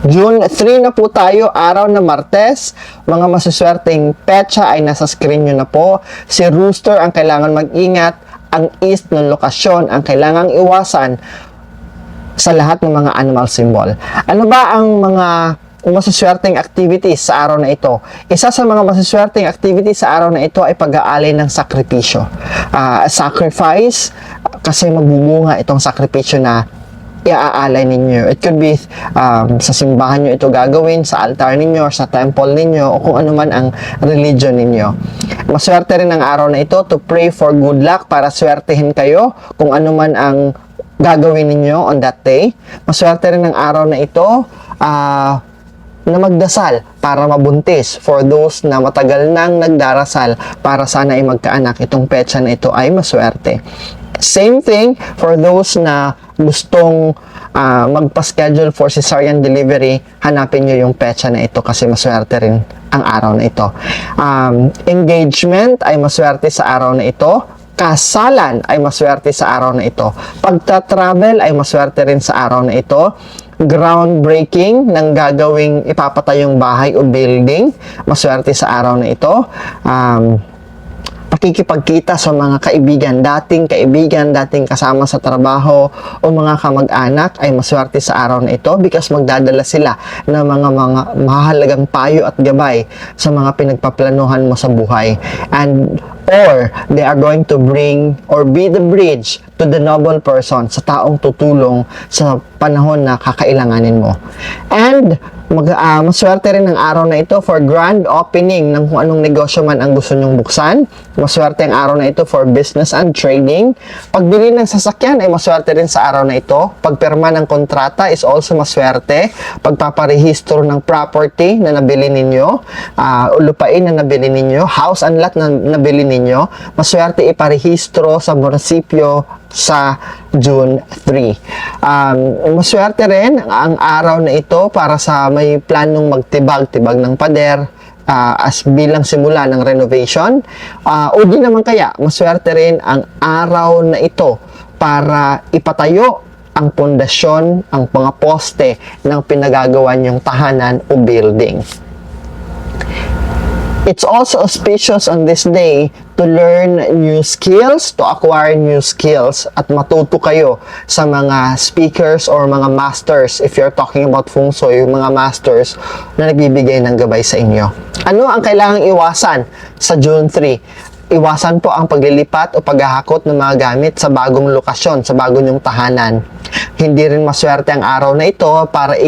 June 3 na po tayo, araw na Martes. Mga masuswerteng petsa ay nasa screen nyo na po. Si Rooster ang kailangan mag-ingat. Ang East ng lokasyon ang kailangang iwasan sa lahat ng mga animal symbol. Ano ba ang mga masuswerteng activities sa araw na ito? Isa sa mga masuswerteng activities sa araw na ito ay pag-aalay ng sakripisyo. Sacrifice, kasi magbubunga itong sakripisyo na iaalay ninyo. It could be sa simbahan nyo ito gagawin, sa altar ninyo, or sa temple ninyo, o kung ano man ang religion ninyo. Maswerte rin ang araw na ito to pray for good luck, para swertehin kayo kung ano man ang gagawin ninyo on that day. Maswerte rin ang araw na ito na magdasal para mabuntis, for those na matagal nang nagdarasal para sana ay magkaanak. Itong petsa na ito ay maswerte. Same thing for those na gustong magpa-schedule for cesarean delivery. Hanapin nyo yung petsa na ito kasi maswerte rin ang araw na ito. Engagement ay maswerte sa araw na ito. Kasalan ay maswerte sa araw na ito. Pagta-travel ay maswerte rin sa araw na ito. Groundbreaking ng gagawing ipapatayong bahay o building, maswerte sa araw na ito. Pakikipagkita sa mga kaibigan, dating kasama sa trabaho o mga kamag-anak ay maswerte sa araw na ito because magdadala sila ng mga mahalagang payo at gabay sa mga pinagpaplanuhan mo sa buhay. Or they are going to bring or be the bridge to the noble person, sa taong tutulong sa panahon na kakailanganin mo. And maswerte rin ang araw na ito for grand opening ng kung anong negosyo man ang gusto nyong buksan. Maswerte ang araw na ito for business and trading. Pagbili ng sasakyan ay maswerte rin sa araw na ito. Pagpirma ng kontrata is also maswerte. Pagpaparehistro ng property na nabili ninyo, lupain na nabili ninyo, house and lot na nabili ninyo, maswerte iparehistro sa munisipyo sa June 3. Maswerte rin ang araw na ito para sa may planong magtibag ng pader as bilang simula ng renovation. O di naman kaya, maswerte rin ang araw na ito para ipatayo ang pundasyon, ang mga poste ng pinagagawan yung tahanan o building. It's also auspicious on this day to learn new skills, to acquire new skills, at matuto kayo sa mga speakers or mga masters. If you're talking about Feng Shui, yung mga masters na nagbibigay ng gabay sa inyo. Ano ang kailangang iwasan sa June 3? Iwasan po ang paglilipat o paghahakot ng mga gamit sa bagong lokasyon, sa bagong yung tahanan. Hindi rin maswerte ang araw na ito para